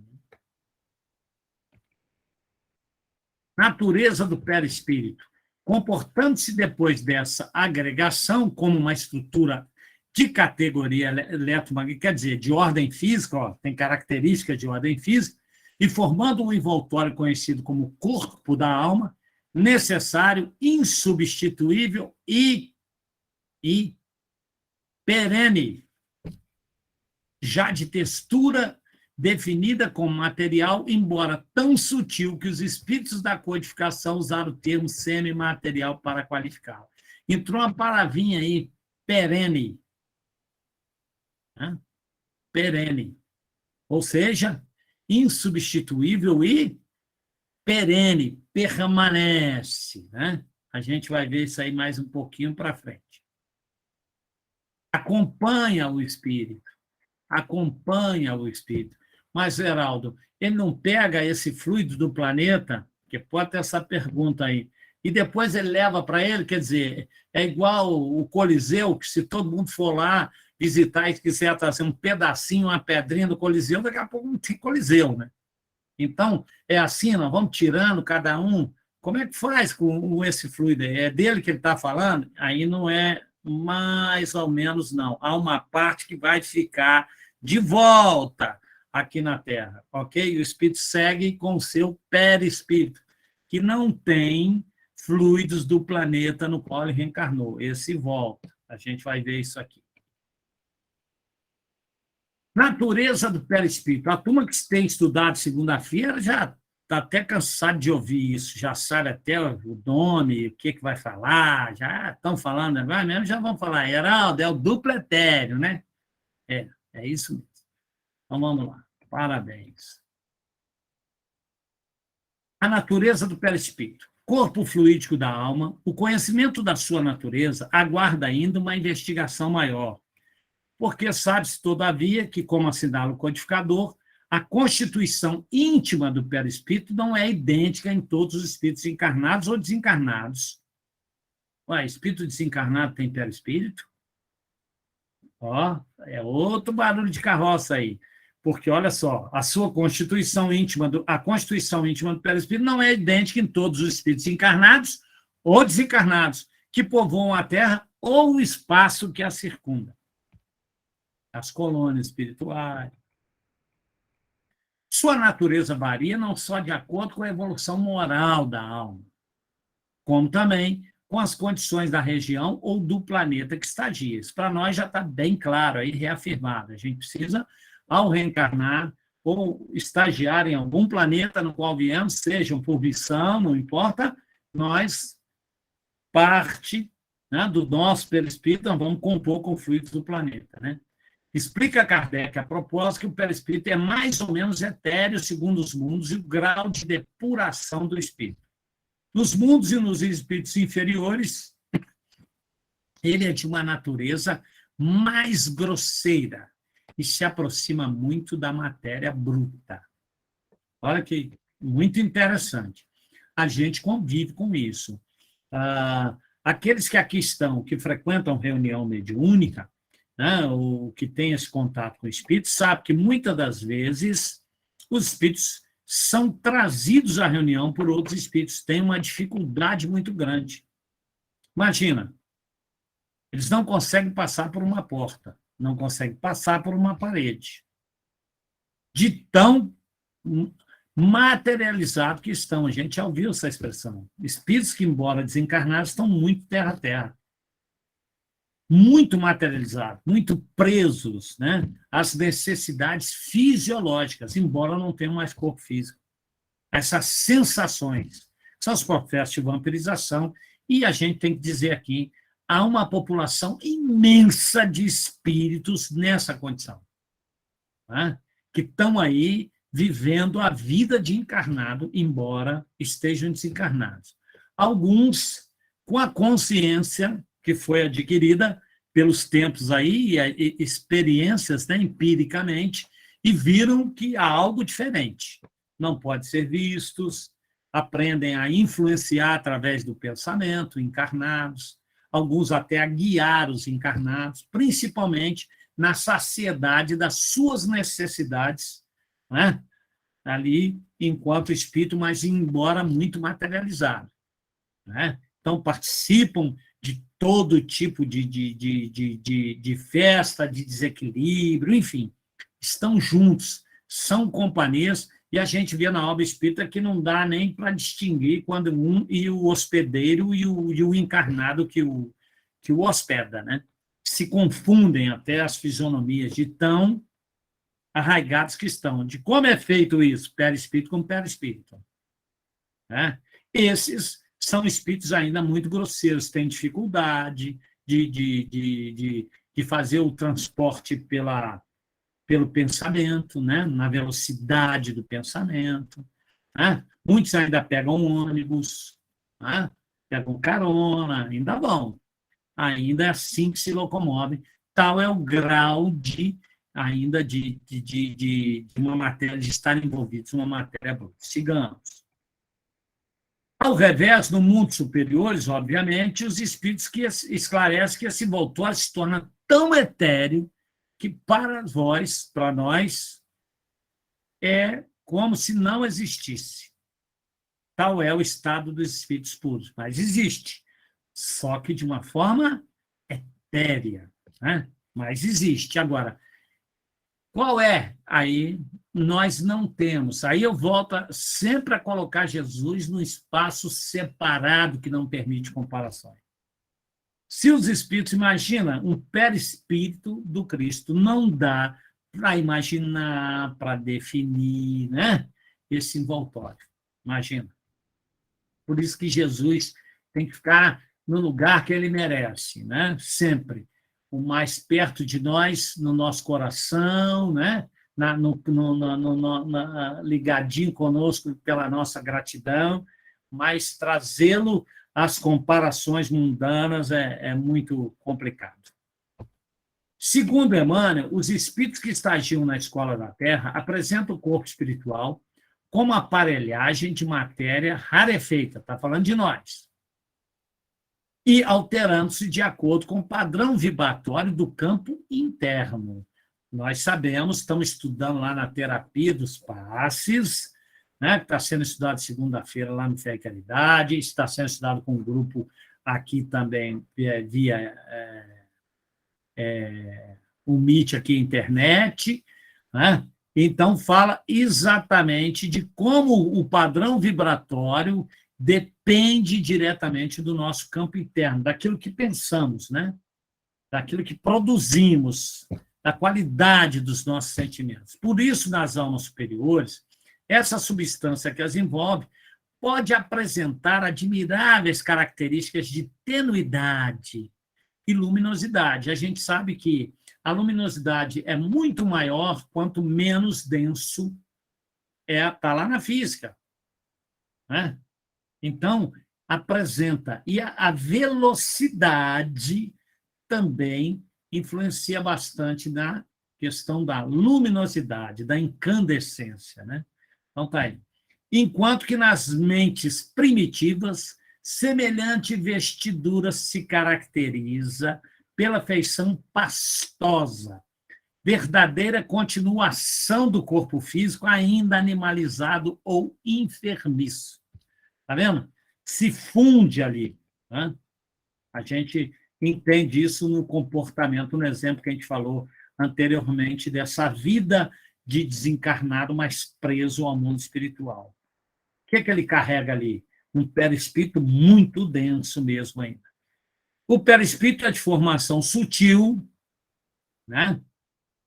Speaker 1: Natureza do perispírito. Comportando-se depois dessa agregação como uma estrutura de categoria eletromagnética, quer dizer, de ordem física, ó, tem características de ordem física, e formando um envoltório conhecido como corpo da alma, necessário, insubstituível e perene, já de textura definida como material, embora tão sutil que os espíritos da codificação usaram o termo semimaterial para qualificá-lo. Entrou uma palavrinha aí, perene. Né? Perene. Ou seja, insubstituível e perene, permanece. Né? A gente vai ver isso aí mais um pouquinho para frente. acompanha o espírito. Acompanha o espírito. Mas, Geraldo, ele não pega esse fluido do planeta, que pode ter essa pergunta aí, e depois ele leva para ele, quer dizer, é igual o Coliseu, que se todo mundo for lá visitar e quiser trazer um pedacinho, uma pedrinha do Coliseu, daqui a pouco não tem Coliseu, né? Então, é assim, nós vamos tirando cada um. Como é que faz com esse fluido aí? É dele que ele está falando? Aí não é mais ou menos, não. Há uma parte que vai ficar de volta aqui na Terra, ok? O espírito segue com o seu perispírito, que não tem fluidos do planeta no qual ele reencarnou. Esse volta. A gente vai ver isso aqui. Natureza do perispírito. A turma que tem estudado segunda-feira já está até cansado de ouvir isso, já sabe até o nome, o que vai falar, já estão falando, agora mesmo já vão falar, Geraldo, é o duplo etéreo, né? É isso mesmo. Então, vamos lá. Parabéns. A natureza do perispírito. Corpo fluídico da alma, o conhecimento da sua natureza aguarda ainda uma investigação maior, porque sabe-se, todavia, que, como assinala o codificador, a constituição íntima do perispírito não é idêntica em todos os espíritos encarnados ou desencarnados. Ué, espírito desencarnado tem perispírito? Ó, é outro barulho de carroça aí. Porque, olha só, a constituição íntima do perispírito não é idêntica em todos os espíritos encarnados ou desencarnados que povoam a Terra ou o espaço que a circunda. As colônias espirituais. Sua natureza varia não só de acordo com a evolução moral da alma, como também com as condições da região ou do planeta que estadia. Isso para nós já está bem claro, aí reafirmado. A gente precisa, ao reencarnar, ou estagiar em algum planeta no qual viemos, sejam por missão, não importa, nós, parte, né, do nosso perispírito, nós vamos compor com fluidos do planeta, né? Explica Kardec, a propósito, que o perispírito é mais ou menos etéreo segundo os mundos e o grau de depuração do espírito. Nos mundos e nos espíritos inferiores, ele é de uma natureza mais grosseira e se aproxima muito da matéria bruta. Olha que muito interessante. A gente convive com isso. Aqueles que aqui estão, que frequentam reunião mediúnica, né, ou que tem esse contato com o espírito, sabe que muitas das vezes os espíritos são trazidos à reunião por outros espíritos, têm uma dificuldade muito grande. Imagina, eles não conseguem passar por uma porta, não conseguem passar por uma parede, de tão materializado que estão. A gente já ouviu essa expressão. Espíritos que, embora desencarnados, estão muito terra a terra. Muito materializados, muito presos, né, às necessidades fisiológicas, embora não tenham mais corpo físico. Essas sensações são os processos de vampirização, e a gente tem que dizer aqui, há uma população imensa de espíritos nessa condição, né, que estão aí vivendo a vida de encarnado, embora estejam desencarnados. Alguns com a consciência que foi adquirida pelos tempos aí, e experiências, né, empiricamente, e viram que há algo diferente. Não pode ser vistos, aprendem a influenciar através do pensamento, encarnados, alguns até a guiar os encarnados, principalmente na saciedade das suas necessidades, né, ali, enquanto espírito, mas embora muito materializado, né? Então, participam de todo tipo de festa, de desequilíbrio, enfim, estão juntos, são companhias, e a gente vê na obra espírita que não dá nem para distinguir quando um e o hospedeiro e o encarnado que o hospeda, né? Se confundem até as fisionomias de tão arraigados que estão. De como é feito isso? Perispírito com perispírito, né? Esses são espíritos ainda muito grosseiros, têm dificuldade de fazer o transporte pelo pensamento, né? Na velocidade do pensamento, né? Muitos ainda pegam ônibus, né? Pegam carona, ainda vão. Ainda é assim que se locomovem. tal é o grau ainda de uma matéria, de estar envolvidos numa matéria bruta. Sigamos. Ao revés, no mundo superiores, obviamente, os espíritos que esclarecem que esse voltor se torna tão etéreo que para nós, é como se não existisse. Tal é o estado dos espíritos puros. Mas existe, só que de uma forma etérea, né? Mas existe. Agora, qual é? Aí nós não temos. Aí eu volto sempre a colocar Jesus num espaço separado que não permite comparações. Se os espíritos, imagina, um perispírito do Cristo, não dá para imaginar, para definir, né, esse envoltório. Imagina. Por isso que Jesus tem que ficar no lugar que ele merece, né? Sempre. O mais perto de nós, no nosso coração, né? Ligadinho conosco pela nossa gratidão, mas trazê-lo às comparações mundanas é muito complicado. Segundo Emmanuel, os espíritos que estagiam na escola da Terra apresentam o corpo espiritual como aparelhagem de matéria rarefeita, está falando de nós, e alterando-se de acordo com o padrão vibratório do campo interno. Nós sabemos, estamos estudando lá na terapia dos passes, né, que está sendo estudado segunda-feira lá no Fé e Caridade, está sendo estudado com um grupo aqui também via o Meet aqui, internet, né? Então, fala exatamente de como o padrão vibratório depende diretamente do nosso campo interno, daquilo que pensamos, né? Daquilo que produzimos, da qualidade dos nossos sentimentos. Por isso, nas almas superiores, essa substância que as envolve pode apresentar admiráveis características de tenuidade e luminosidade. A gente sabe que a luminosidade é muito maior quanto menos denso está lá na física, né? Então, apresenta. E a velocidade também influencia bastante na questão da luminosidade, da incandescência, né? Então, tá aí. Enquanto que nas mentes primitivas, semelhante vestidura se caracteriza pela feição pastosa, verdadeira continuação do corpo físico ainda animalizado ou enfermiço. Está vendo? Se funde ali, né? A gente entende isso no comportamento, no exemplo que a gente falou anteriormente, dessa vida de desencarnado, mas preso ao mundo espiritual. O que é que ele carrega ali? Um perispírito muito denso mesmo ainda. O perispírito é de formação sutil, né?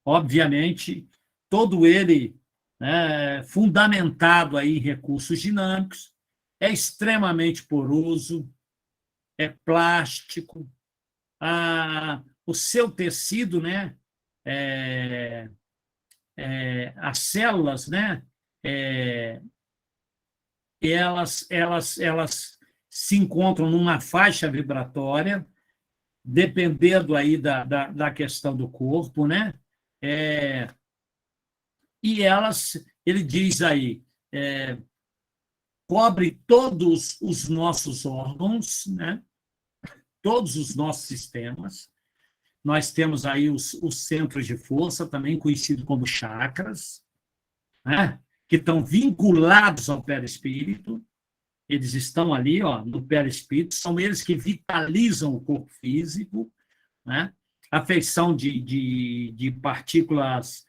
Speaker 1: Obviamente, todo ele, né, fundamentado aí em recursos dinâmicos, é extremamente poroso, é plástico, o seu tecido, né, as células, né, elas se encontram numa faixa vibratória, dependendo aí da questão do corpo, né? E ele diz aí, cobre todos os nossos órgãos, né? Todos os nossos sistemas. Nós temos aí os centros de força, também conhecidos como chakras, né? Que estão vinculados ao perispírito. Eles estão ali, ó, no perispírito, são eles que vitalizam o corpo físico, né? A feição de partículas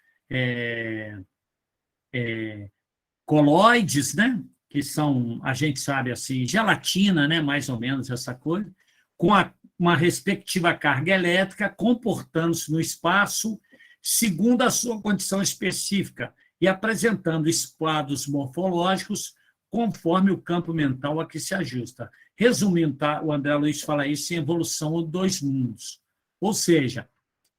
Speaker 1: coloides, né? Que são, a gente sabe assim, gelatina, né? Mais ou menos essa coisa, com uma respectiva carga elétrica, comportando-se no espaço segundo a sua condição específica e apresentando quadros morfológicos conforme o campo mental a que se ajusta. Resumindo, tá? O André Luiz fala isso em Evolução dos Mundos. Ou seja,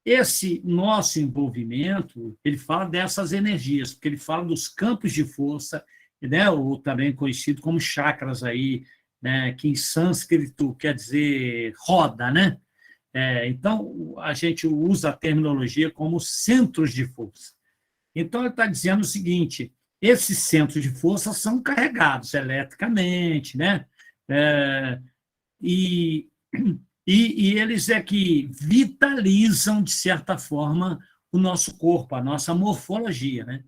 Speaker 1: esse nosso envolvimento, ele fala dessas energias, porque ele fala dos campos de força, né? Ou também conhecido como chakras aí, né? Que em sânscrito quer dizer roda, né? Então, a gente usa a terminologia como centros de força. Então, ele está dizendo o seguinte: esses centros de força são carregados eletricamente, né? E eles é que vitalizam, de certa forma, o nosso corpo, a nossa morfologia, né?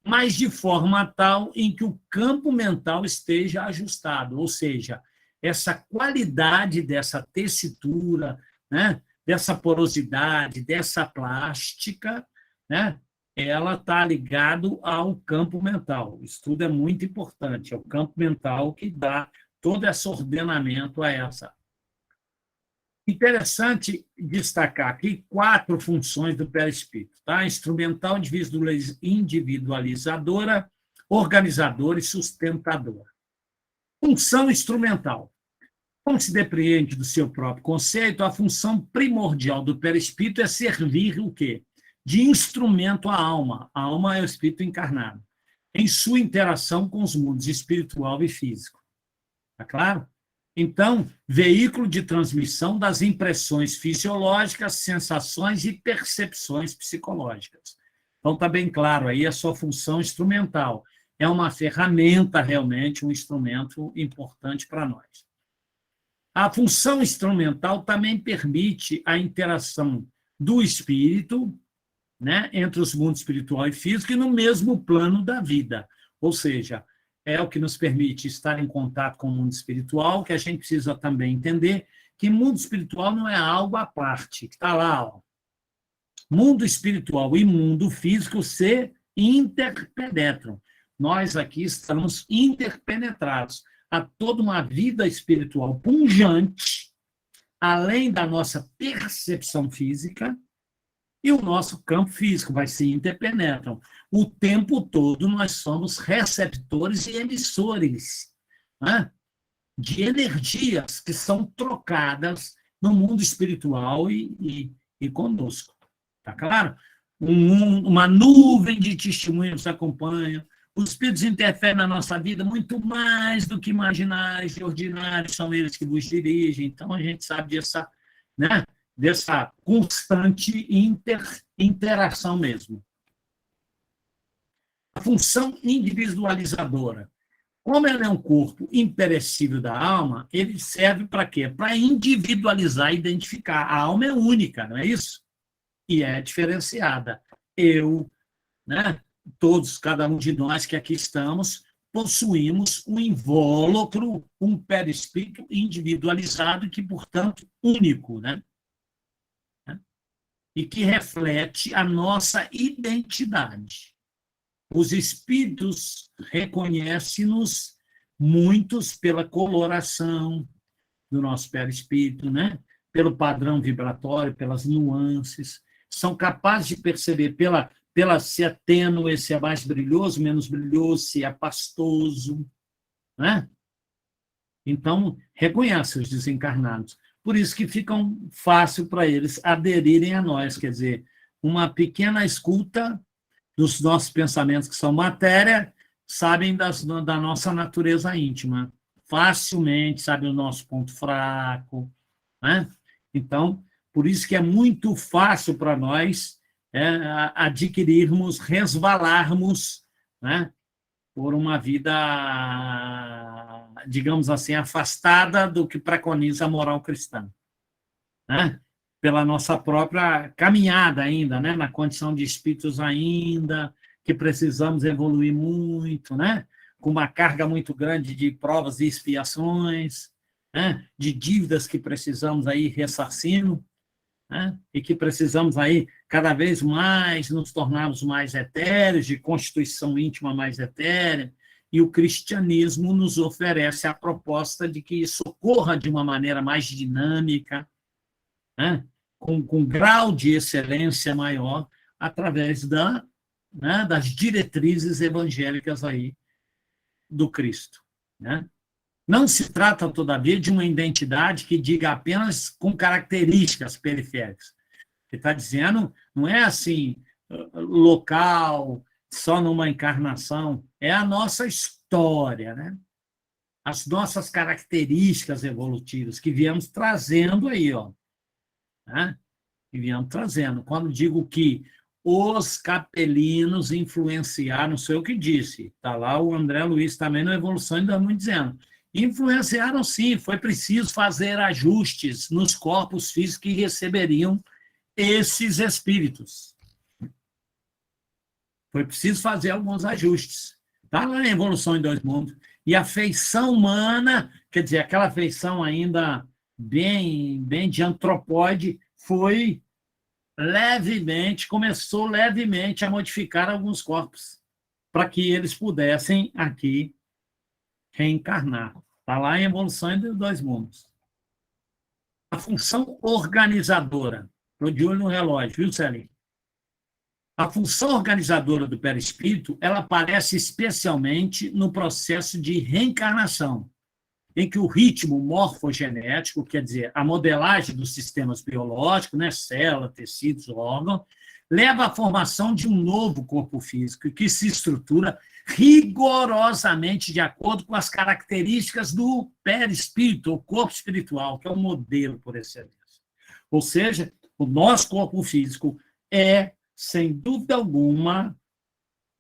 Speaker 1: Mas de forma tal em que o campo mental esteja ajustado, ou seja, essa qualidade dessa tessitura, né? Dessa porosidade, dessa plástica, né? Ela está ligado ao campo mental. O estudo é muito importante, é o campo mental que dá todo esse ordenamento a essa. Interessante destacar aqui 4 funções do perispírito, tá? Instrumental, individualizadora, organizadora e sustentadora. Função instrumental. Como se depreende do seu próprio conceito, a função primordial do perispírito é servir o quê? De instrumento à alma. A alma é o espírito encarnado, em sua interação com os mundos espiritual e físico. Tá claro? Então, veículo de transmissão das impressões fisiológicas, sensações e percepções psicológicas. Então, está bem claro aí a sua função instrumental. É uma ferramenta, realmente, um instrumento importante para nós. A função instrumental também permite a interação do espírito, né, entre os mundos espiritual e físico e no mesmo plano da vida. Ou seja, é o que nos permite estar em contato com o mundo espiritual, que a gente precisa também entender que mundo espiritual não é algo à parte, que está lá, ó. Mundo espiritual e mundo físico se interpenetram. Nós aqui estamos interpenetrados a toda uma vida espiritual pungente, além da nossa percepção física, e o nosso campo físico vai se interpenetram. O tempo todo nós somos receptores e emissores, né, de energias que são trocadas no mundo espiritual e conosco. Está claro? Uma nuvem de testemunhos acompanha. Os espíritos interferem na nossa vida muito mais do que imaginais e ordinários, são eles que vos dirigem. Então, a gente sabe dessa, né, dessa constante interação mesmo. A função individualizadora. Como ela é um corpo imperecível da alma, ele serve para quê? Para individualizar e identificar. A alma é única, não é isso? E é diferenciada. Eu, né, todos, cada um de nós que aqui estamos, possuímos um invólucro, um perispírito individualizado e que, portanto, único, né? E que reflete a nossa identidade. Os espíritos reconhecem-nos, muitos, pela coloração do nosso perispírito, né? Pelo padrão vibratório, pelas nuances, são capazes de perceber pela se é tênue, se é mais brilhoso, menos brilhoso, se é pastoso, né? Então, reconhece os desencarnados. Por isso que ficam fácil para eles aderirem a nós, quer dizer, uma pequena escuta dos nossos pensamentos, que são matéria, sabem da nossa natureza íntima, facilmente sabem o nosso ponto fraco, né? Então, por isso que é muito fácil para nós adquirirmos, resvalarmos, né, por uma vida, digamos assim, afastada do que preconiza a moral cristã, né? Pela nossa própria caminhada ainda, né? Na condição de espíritos ainda, que precisamos evoluir muito, né? Com uma carga muito grande de provas e expiações, né? De dívidas que precisamos aí ressarcindo, né? E que precisamos aí cada vez mais nos tornarmos mais etéreos, de constituição íntima mais etérea, e o cristianismo nos oferece a proposta de que isso ocorra de uma maneira mais dinâmica, né? Com grau de excelência maior, através né, das diretrizes evangélicas aí do Cristo, né? Não se trata, todavia, de uma identidade que diga apenas com características periféricas. Ele está dizendo, não é assim, local, só numa encarnação, é a nossa história, né? As nossas características evolutivas que viemos trazendo aí, ó, né? E viemos trazendo. Quando digo que os capelinos influenciaram, não sei o que disse, está lá o André Luiz também na Evolução ainda muito dizendo. Influenciaram sim, foi preciso fazer ajustes nos corpos físicos que receberiam esses espíritos. Foi preciso fazer alguns ajustes. Está lá na Evolução em Dois Mundos. E a feição humana, quer dizer, aquela feição ainda bem de antropóide, começou levemente a modificar alguns corpos, para que eles pudessem aqui reencarnar. Está lá em Evolução dos Dois Mundos. A função organizadora. Estou de olho no relógio, viu, Celinho? A função organizadora do perispírito, ela aparece especialmente no processo de reencarnação, em que o ritmo morfogenético, quer dizer, a modelagem dos sistemas biológicos, né, célula, tecidos, órgãos, leva à formação de um novo corpo físico que se estrutura rigorosamente de acordo com as características do perispírito, o corpo espiritual, que é o modelo por excelência. Ou seja, o nosso corpo físico é, sem dúvida alguma,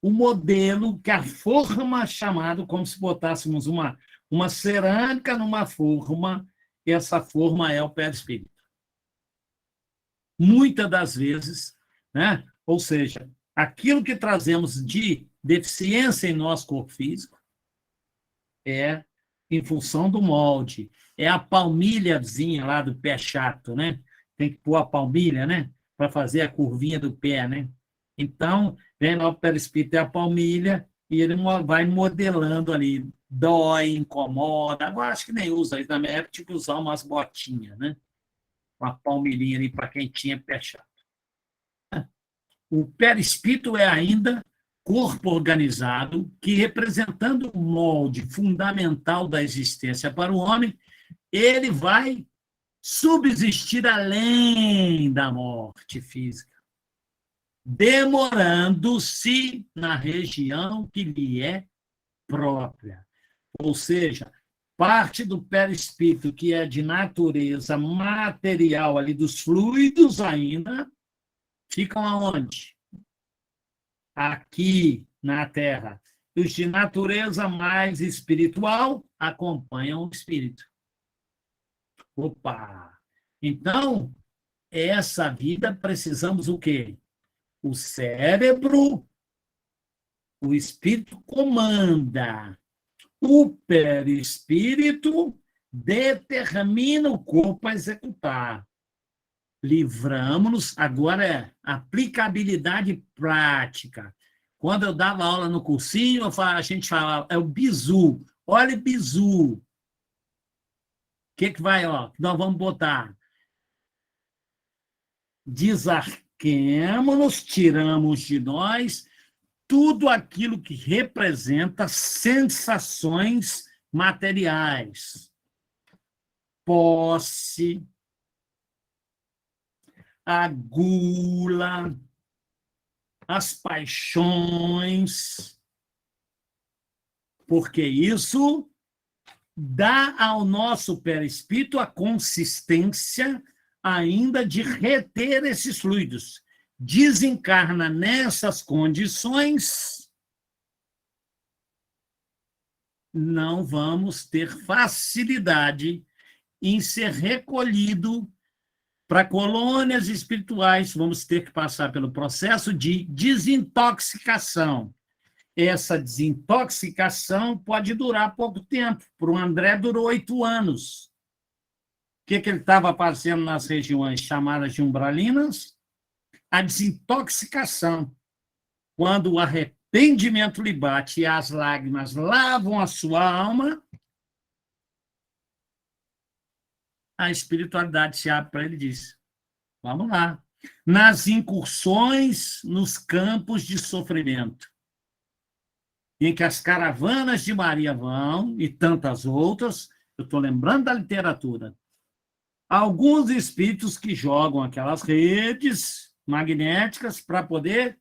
Speaker 1: o modelo que a forma chamada, como se botássemos uma cerâmica numa forma, e essa forma é o perispírito. Muitas das vezes, né? Ou seja, aquilo que trazemos de deficiência em nosso corpo físico é em função do molde, é a palmilhazinha lá do pé chato, né? Tem que pôr a palmilha, né? Para fazer a curvinha do pé, né? Então, vem lá o perispírito e a palmilha, e ele vai modelando ali, dói, incomoda. Agora acho que nem usa isso, na minha época tinha que usar umas botinhas, né? Uma palmilhinha ali para quem tinha pé chato. O perispírito é ainda corpo organizado que, representando o molde fundamental da existência para o homem, ele vai subsistir além da morte física, demorando-se na região que lhe é própria. Ou seja, parte do perispírito que é de natureza material ali dos fluidos ainda ficam aonde? Aqui na Terra. Os de natureza mais espiritual acompanham o espírito. Opa! Então, essa vida precisamos o quê? O cérebro, o espírito comanda. O perispírito determina o corpo a executar. Livramos-nos, agora é aplicabilidade prática. Quando eu dava aula no cursinho, a gente falava, é o bizu. Olha o bizu. O que vai, ó? Nós vamos botar. Desarquemos-nos, tiramos de nós tudo aquilo que representa sensações materiais. Posse, a gula, as paixões, porque isso dá ao nosso perispírito a consistência ainda de reter esses fluidos. Desencarna nessas condições, não vamos ter facilidade em ser recolhido para colônias espirituais, vamos ter que passar pelo processo de desintoxicação. Essa desintoxicação pode durar pouco tempo. Para o André, durou 8 anos. O que ele estava fazendo nas regiões chamadas de umbralinas? A desintoxicação. Quando o arrependimento lhe bate e as lágrimas lavam a sua alma, a espiritualidade se abre para ele e diz, vamos lá. Nas incursões nos campos de sofrimento, em que as caravanas de Maria vão, e tantas outras, eu estou lembrando da literatura, alguns espíritos que jogam aquelas redes magnéticas para poder,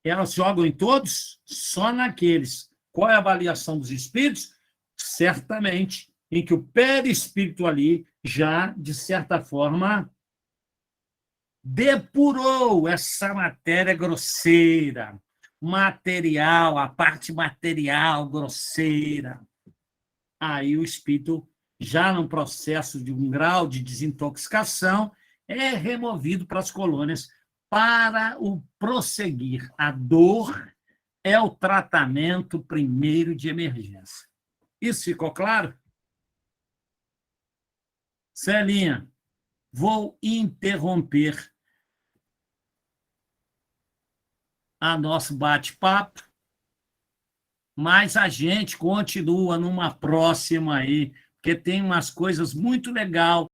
Speaker 1: elas jogam em todos, só naqueles. Qual é a avaliação dos espíritos? Certamente, em que o perispírito ali já, de certa forma, depurou essa matéria grosseira, material, a parte material grosseira. Aí o espírito, já no processo de um grau de desintoxicação, é removido para as colônias para o prosseguir. A dor é o tratamento primeiro de emergência. Isso ficou claro? Celinha, vou interromper a nosso bate-papo, mas a gente continua numa próxima aí, porque tem umas coisas muito legais